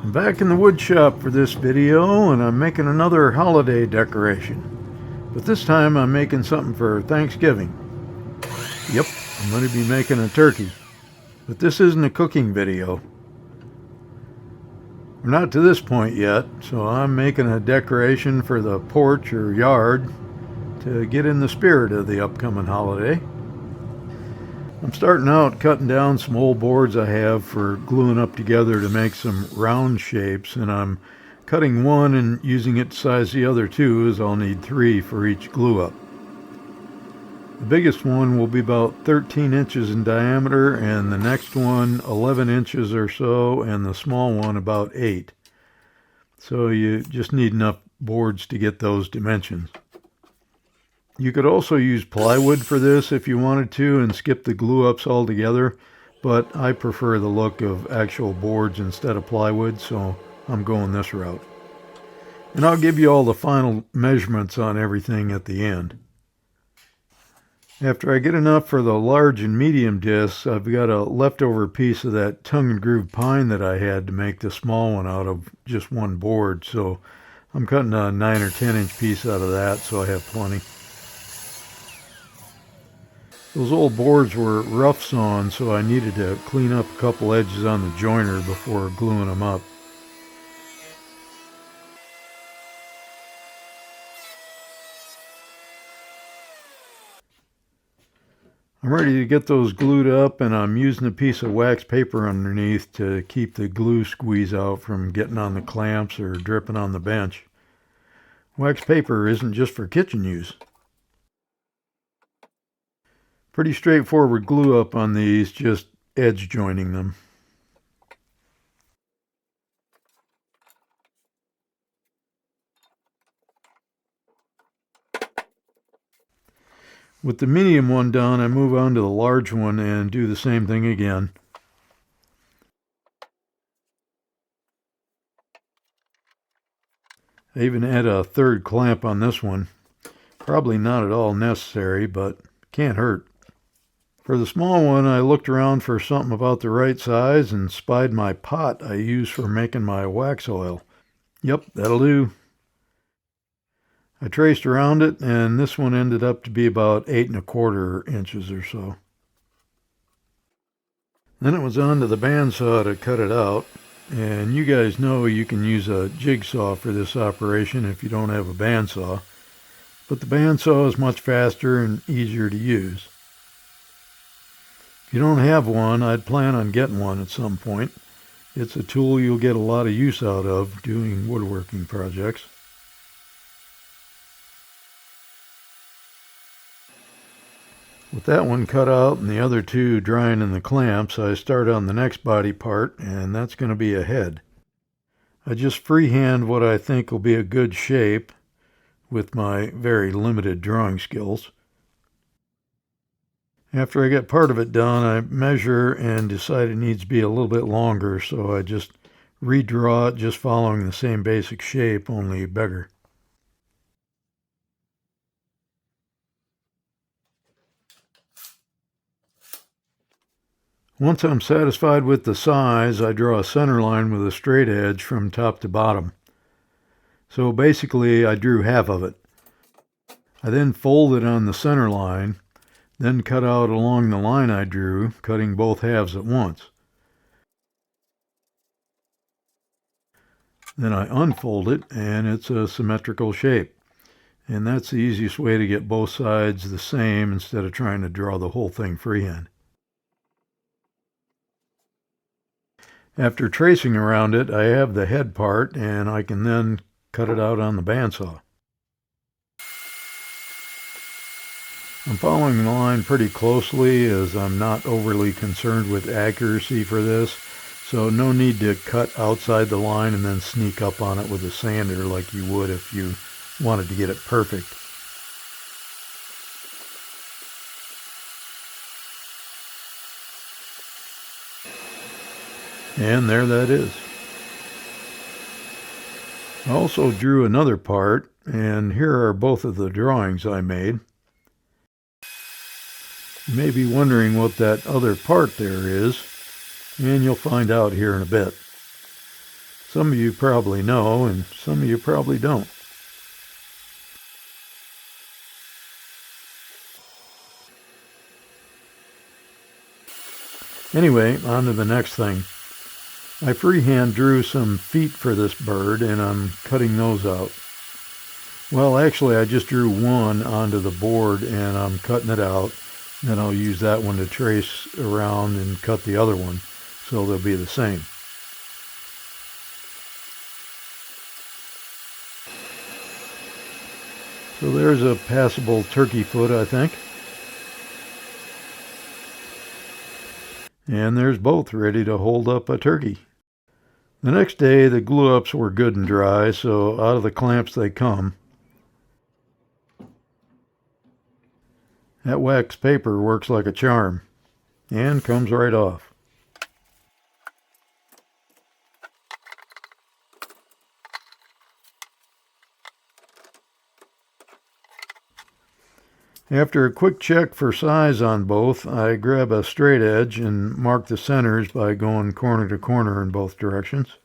I'm back in the wood shop for this video, and I'm making another holiday decoration. But this time I'm making something for Thanksgiving. Yep, I'm going to be making a turkey. But this isn't a cooking video. We're not to this point yet, so I'm making a decoration for the porch or yard to get in the spirit of the upcoming holiday. I'm starting out cutting down some old boards I have for gluing up together to make some round shapes, and I'm cutting one and using it to size the other two, as I'll need 3 for each glue up. The biggest one will be about 13 inches in diameter, and the next one 11 inches or so, and the small one about 8. So you just need enough boards to get those dimensions. You could also use plywood for this if you wanted to and skip the glue ups altogether, but I prefer the look of actual boards instead of plywood, so I'm going this route. And I'll give you all the final measurements on everything at the end. After I get enough for the large and medium discs, I've got a leftover piece of that tongue and groove pine that I had to make the small one out of just one board, so I'm cutting a 9 or 10 inch piece out of that, so I have plenty. Those old boards were rough sawn, so I needed to clean up a couple edges on the joiner before gluing them up. I'm ready to get those glued up, and I'm using a piece of wax paper underneath to keep the glue squeeze out from getting on the clamps or dripping on the bench. Wax paper isn't just for kitchen use. Pretty straightforward glue up on these, just edge joining them. With the medium one done, I move on to the large one and do the same thing again. I even add a third clamp on this one. Probably not at all necessary, but can't hurt. For the small one, I looked around for something about the right size and spied my pot I use for making my wax oil. Yep, that'll do. I traced around it, and this one ended up to be about 8 1/4 inches or so. Then it was on to the bandsaw to cut it out, and you guys know you can use a jigsaw for this operation if you don't have a bandsaw, but the bandsaw is much faster and easier to use. If you don't have one, I'd plan on getting one at some point. It's a tool you'll get a lot of use out of doing woodworking projects. With that one cut out and the other 2 drying in the clamps, I start on the next body part, and that's going to be a head. I just freehand what I think will be a good shape with my very limited drawing skills. After I get part of it done, I measure and decide it needs to be a little bit longer, so I just redraw it, just following the same basic shape, only bigger. Once I'm satisfied with the size, I draw a center line with a straight edge from top to bottom. So basically, I drew half of it. I then folded on the center line, then cut out along the line I drew, cutting both halves at once. Then I unfold it, and it's a symmetrical shape. And that's the easiest way to get both sides the same instead of trying to draw the whole thing freehand. After tracing around it, I have the head part, and I can then cut it out on the bandsaw. I'm following the line pretty closely, as I'm not overly concerned with accuracy for this, so no need to cut outside the line and then sneak up on it with a sander like you would if you wanted to get it perfect. And there that is. I also drew another part, and here are both of the drawings I made. You may be wondering what that other part there is, and you'll find out here in a bit. Some of you probably know, and some of you probably don't. Anyway, on to the next thing. I freehand drew some feet for this bird, and I'm cutting those out. Well, actually, I just drew one onto the board, and I'm cutting it out. Then I'll use that one to trace around and cut the other one, so they'll be the same. So there's a passable turkey foot, I think. And there's both ready to hold up a turkey. The next day, the glue-ups were good and dry, so out of the clamps they come. That wax paper works like a charm, and comes right off. After a quick check for size on both, I grab a straight edge and mark the centers by going corner to corner in both directions.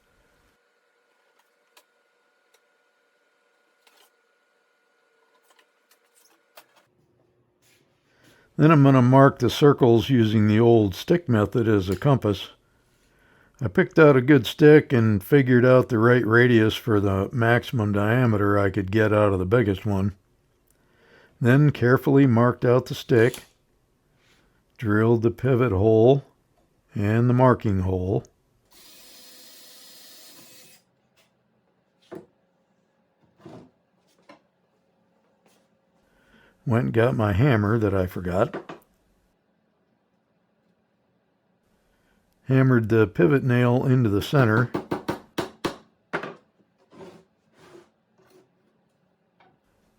Then I'm going to mark the circles using the old stick method as a compass. I picked out a good stick and figured out the right radius for the maximum diameter I could get out of the biggest one. Then carefully marked out the stick, drilled the pivot hole and the marking hole. Went and got my hammer that I forgot. Hammered the pivot nail into the center.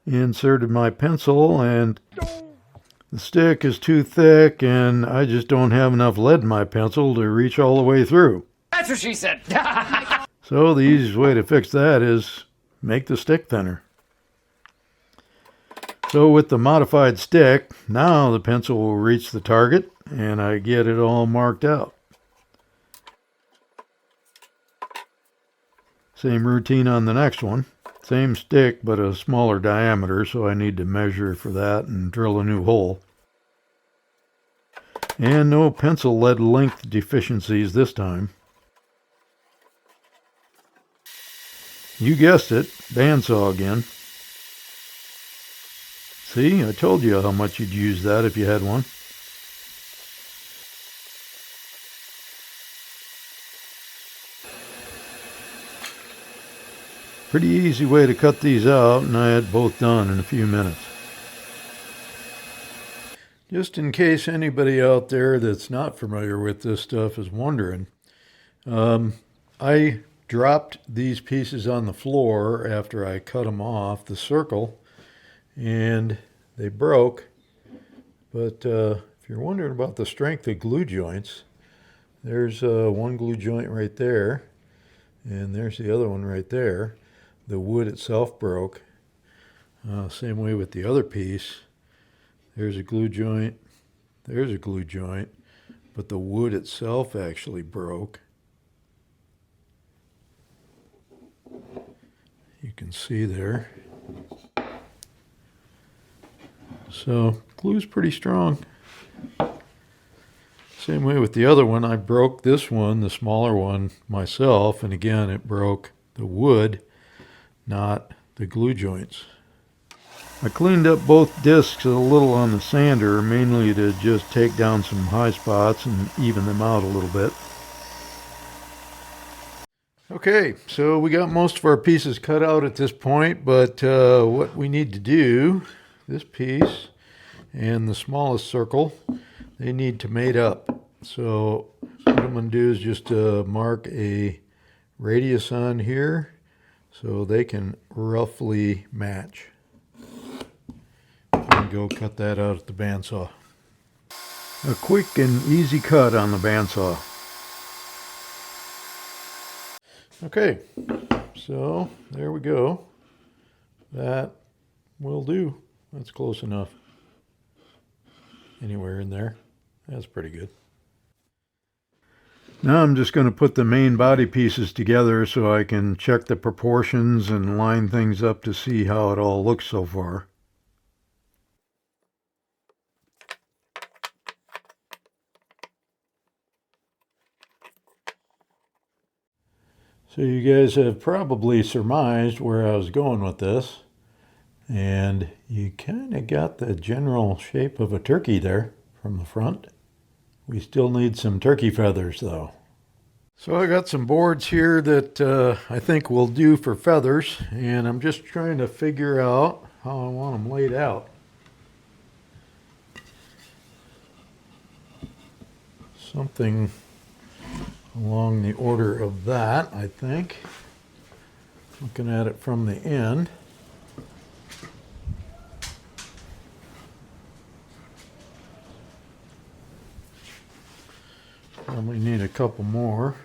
Inserted my pencil, and the stick is too thick and I just don't have enough lead in my pencil to reach all the way through. That's what she said. So the easiest way to fix that is make the stick thinner. So with the modified stick, now the pencil will reach the target and I get it all marked out. Same routine on the next one. Same stick, but a smaller diameter, so I need to measure for that and drill a new hole. And no pencil lead length deficiencies this time. You guessed it, bandsaw again. See, I told you how much you'd use that if you had one. Pretty easy way to cut these out, and I had both done in a few minutes. Just in case anybody out there that's not familiar with this stuff is wondering, I dropped these pieces on the floor after I cut them off the circle, and they broke. But if you're wondering about the strength of glue joints, there's one glue joint right there, and there's the other one right there. The wood itself broke. Same way with the other piece. There's a glue joint. There's a glue joint. But the wood itself actually broke. You can see there. So glue's pretty strong. Same way with the other one. I broke this one, the smaller one, myself. And again, it broke the wood, not the glue joints. I cleaned up both discs a little on the sander, mainly to just take down some high spots and even them out a little bit. Okay, so we got most of our pieces cut out at this point, but what we need to do, this piece and the smallest circle, they need to mate up. So what I'm going to do is just mark a radius on here so they can roughly match. And go cut that out at the bandsaw. A quick and easy cut on the bandsaw. Okay, so there we go. That will do. That's close enough. Anywhere in there. That's pretty good. Now I'm just going to put the main body pieces together so I can check the proportions and line things up to see how it all looks so far. So you guys have probably surmised where I was going with this, and you kind of got the general shape of a turkey there from the front. We still need some turkey feathers though. So I got some boards here that I think will do for feathers, and I'm just trying to figure out how I want them laid out. Something along the order of that, I think. Looking at it from the end. Probably need a couple more.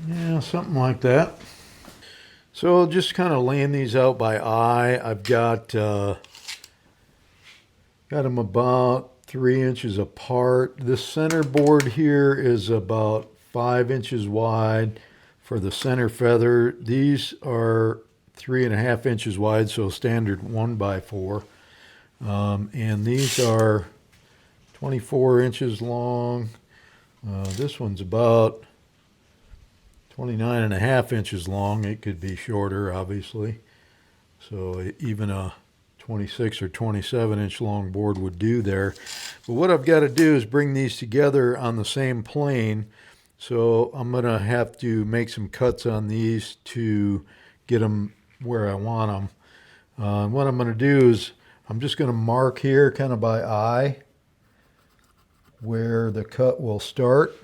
Yeah, something like that. So just kind of laying these out by eye. I've got them about 3 inches apart. This center board here is about 5 inches wide for the center feather. These are 3.5 inches wide, so standard 1x4. And these are 24 inches long. This one's about 29.5 inches long. It could be shorter, obviously. So even a 26 or 27 inch long board would do there. But what I've got to do is bring these together on the same plane. So I'm going to have to make some cuts on these to get them where I want them. And what I'm going to do is I'm just going to mark here kind of by eye where the cut will start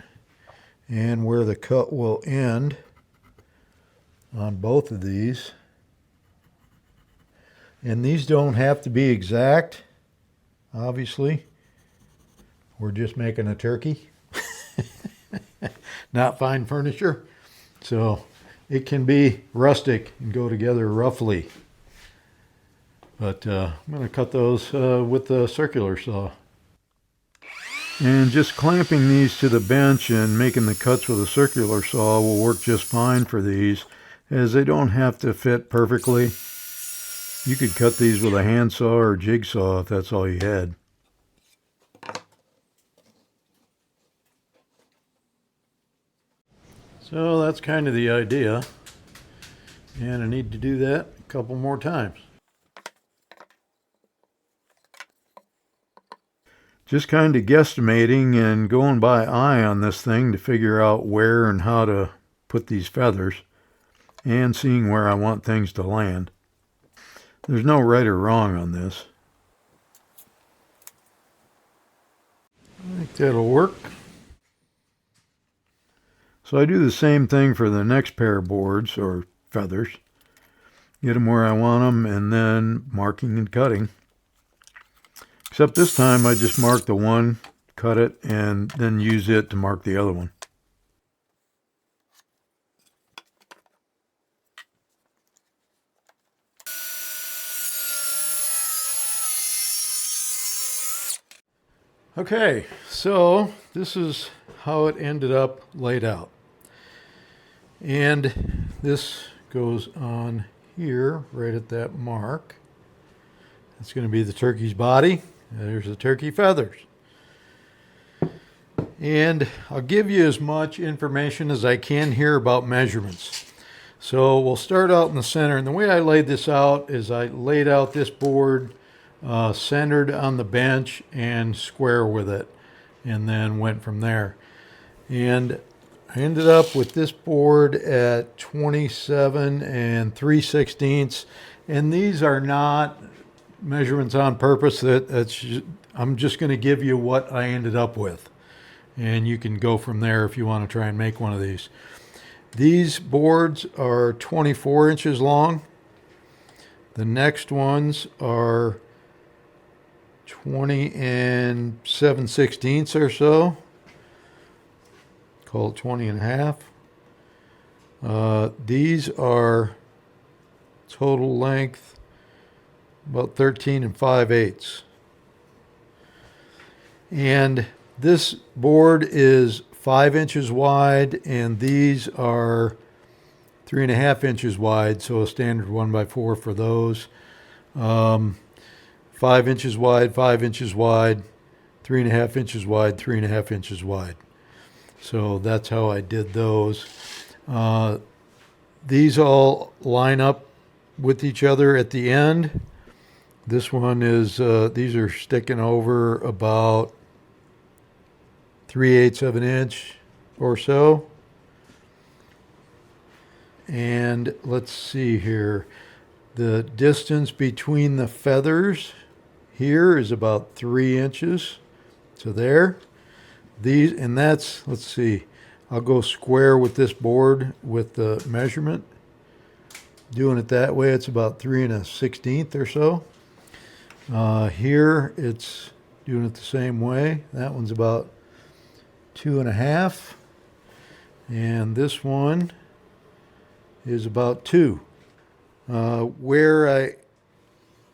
and where the cut will end on both of these. And these don't have to be exact, obviously. We're just making a turkey, not fine furniture. So it can be rustic and go together roughly. But I'm going to cut those with the circular saw. And just clamping these to the bench and making the cuts with a circular saw will work just fine for these, as they don't have to fit perfectly. You could cut these with a handsaw or jigsaw if that's all you had. So that's kind of the idea. And I need to do that a couple more times. Just kind of guesstimating and going by eye on this thing to figure out where and how to put these feathers, and seeing where I want things to land. There's no right or wrong on this. I think that'll work. So I do the same thing for the next pair of boards or feathers. Get them where I want them, and then marking and cutting. Except this time I just mark the one, cut it, and then use it to mark the other one. Okay, so this is how it ended up laid out. And this goes on here, right at that mark. It's going to be the turkey's body. There's the turkey feathers. And I'll give you as much information as I can here about measurements. So we'll start out in the center. And the way I laid this out is I laid out this board centered on the bench and square with it, and then went from there. And I ended up with this board at 27 and 3/16. And these are not measurements on purpose. I'm just going to give you what I ended up with, and you can go from there if you want to try and make one of these. These boards are 24 inches long. The next ones are 20 and 7/16 or so. Call it 20 and a half. These are total length about 13 and 5/8. And this board is 5 inches wide, and these are 3.5 inches wide, so a standard 1x4 for those. 5 inches wide, 5 inches wide, 3.5 inches wide, 3.5 inches wide. So that's how I did those. These all line up with each other at the end. This one is, these are sticking over about 3/8 of an inch or so. And let's see here. The distance between the feathers here is about 3 inches. So there. These, and that's, let's see, I'll go square with this board with the measurement. Doing it that way, it's about 3 1/16 or so. Here, it's doing it the same way. That one's about 2.5. And this one is about 2. Where I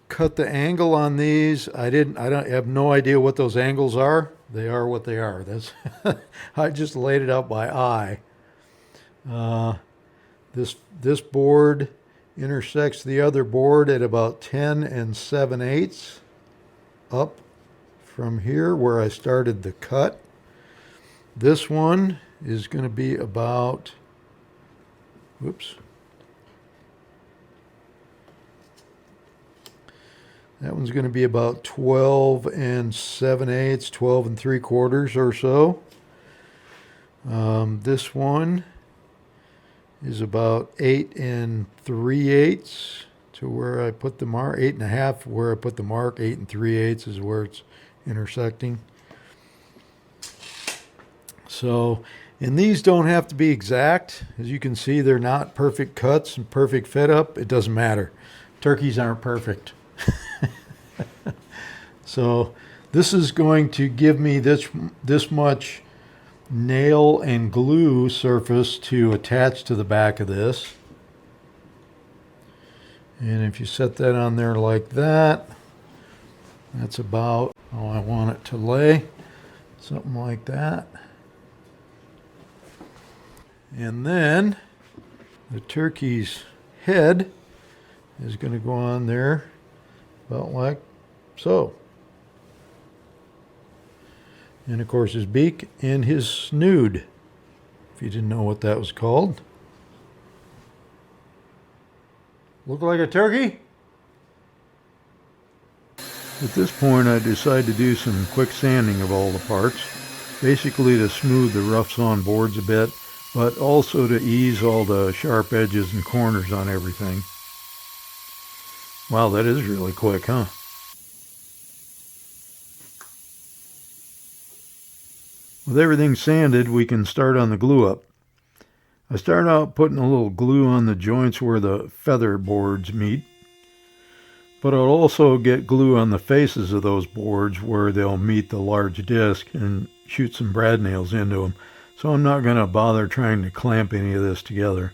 cut the angle on these, I have no idea what those angles are. They are what they are. That's I just laid it out by eye. This board intersects the other board at about 10 and 7/8 up from here where I started the cut. This one is going to be about, whoops. That one's going to be about 12 and 7/8, 12 and 3/4 or so. This one is about 8 and 3/8 to where I put the mark, 8.5 where I put the mark, 8 and 3/8 is where it's intersecting. So, and these don't have to be exact. As you can see, they're not perfect cuts and perfect fit up. It doesn't matter. Turkeys aren't perfect. So this is going to give me this much nail and glue surface to attach to the back of this. And if you set that on there like that, that's about how I want it to lay. Something like that. And then the turkey's head is going to go on there about like so. And of course his beak and his snood, if you didn't know what that was called. Look like a turkey? At this point I decide to do some quick sanding of all the parts, basically to smooth the roughs on boards a bit, but also to ease all the sharp edges and corners on everything. Wow, that is really quick, huh? With everything sanded, we can start on the glue up. I start out putting a little glue on the joints where the feather boards meet, but I'll also get glue on the faces of those boards where they'll meet the large disc and shoot some brad nails into them. So I'm not going to bother trying to clamp any of this together.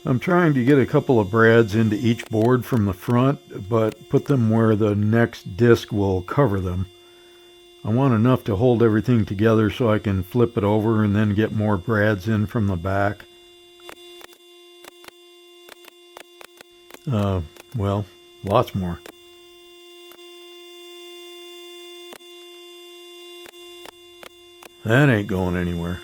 I'm trying to get a couple of brads into each board from the front, but put them where the next disc will cover them. I want enough to hold everything together so I can flip it over and then get more brads in from the back. Well, lots more. That ain't going anywhere.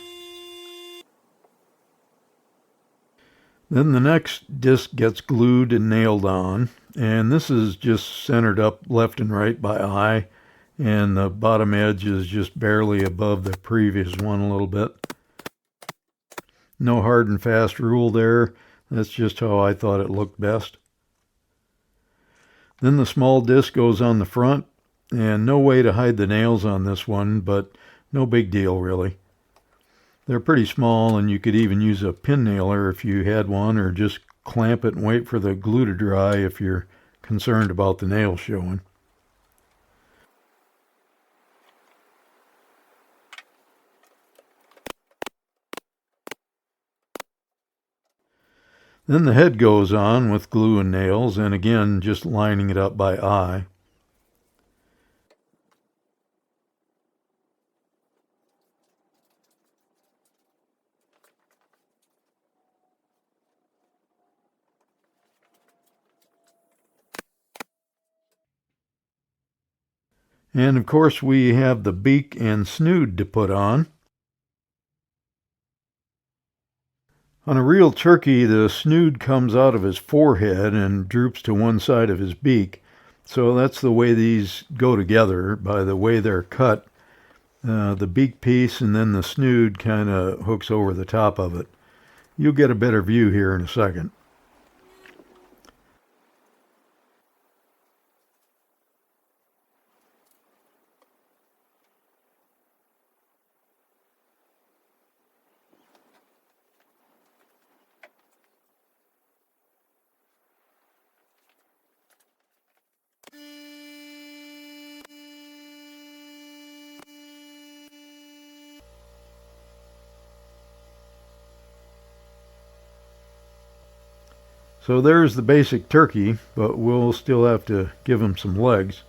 Then the next disc gets glued and nailed on, and this is just centered up left and right by eye, and the bottom edge is just barely above the previous one a little bit. No hard and fast rule there. That's just how I thought it looked best. Then the small disc goes on the front, and no way to hide the nails on this one, but no big deal really. They're pretty small, and you could even use a pin nailer if you had one, or just clamp it and wait for the glue to dry if you're concerned about the nails showing. Then the head goes on with glue and nails, and again just lining it up by eye. And of course we have the beak and snood to put on. On a real turkey, the snood comes out of his forehead and droops to one side of his beak. So that's the way these go together, by the way they're cut. The beak piece and then the snood kind of hooks over the top of it. You'll get a better view here in a second. So there's the basic turkey, but we'll still have to give him some legs.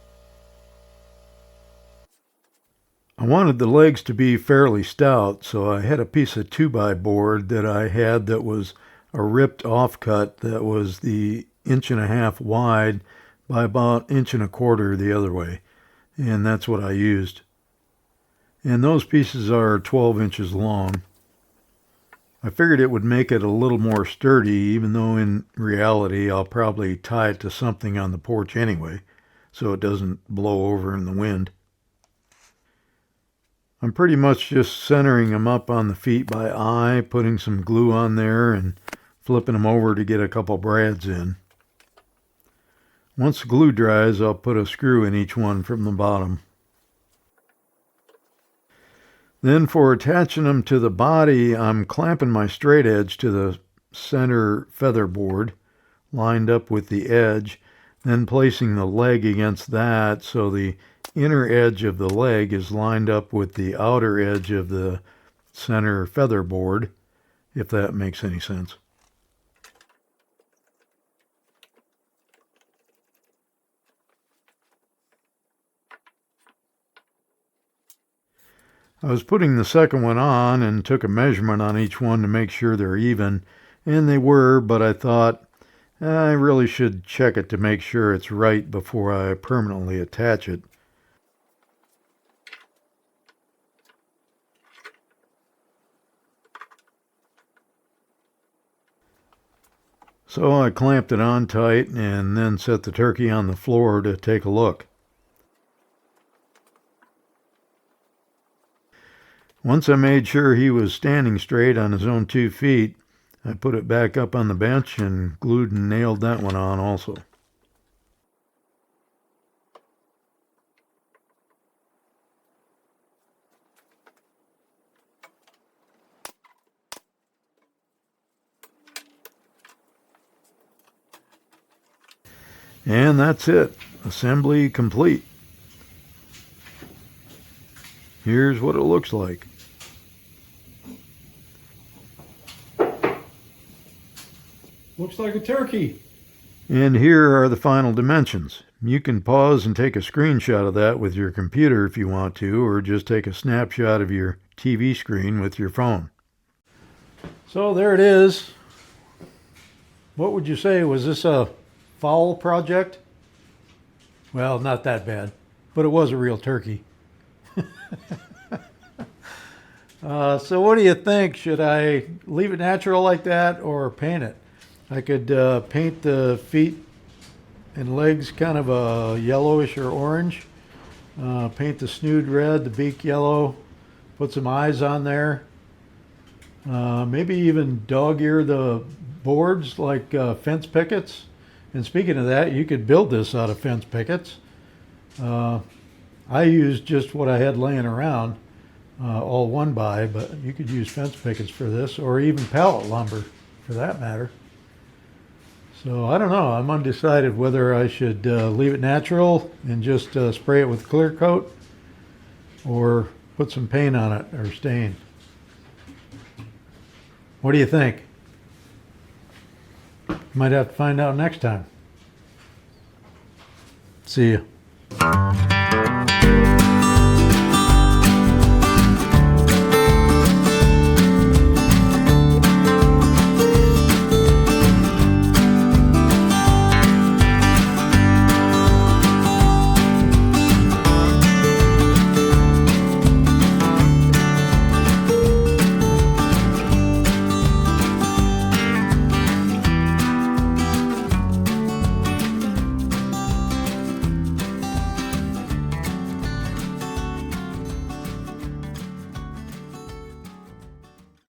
I wanted the legs to be fairly stout, so I had a piece of 2x board that I had that was a ripped offcut that was the 1.5 inches wide by about 1.25 inches the other way, and that's what I used. And those pieces are 12 inches long. I figured it would make it a little more sturdy, even though in reality I'll probably tie it to something on the porch anyway, so it doesn't blow over in the wind. I'm pretty much just centering them up on the feet by eye, putting some glue on there and flipping them over to get a couple brads in. Once the glue dries, I'll put a screw in each one from the bottom. Then for attaching them to the body, I'm clamping my straight edge to the center feather board, lined up with the edge, then placing the leg against that so the inner edge of the leg is lined up with the outer edge of the center feather board, if that makes any sense. I was putting the second one on and took a measurement on each one to make sure they're even, and they were, but I thought I really should check it to make sure it's right before I permanently attach it. So I clamped it on tight and then set the turkey on the floor to take a look. Once I made sure he was standing straight on his own 2 feet, I put it back up on the bench and glued and nailed that one on also. And that's it. Assembly complete. Here's what it looks like. Looks like a turkey. And here are the final dimensions. You can pause and take a screenshot of that with your computer if you want to, or just take a snapshot of your TV screen with your phone. So there it is. What would you say? Was this a fowl project? Well, not that bad, but it was a real turkey. So what do you think? Should I leave it natural like that or paint it? I could paint the feet and legs kind of a yellowish or orange. Paint the snood red, the beak yellow. Put some eyes on there. Maybe even dog ear the boards like fence pickets. And speaking of that, you could build this out of fence pickets. I used just what I had laying around, all one by, but you could use fence pickets for this, or even pallet lumber for that matter. So I don't know, I'm undecided whether I should leave it natural and just spray it with clear coat, or put some paint on it or stain. What do you think? Might have to find out next time. See ya.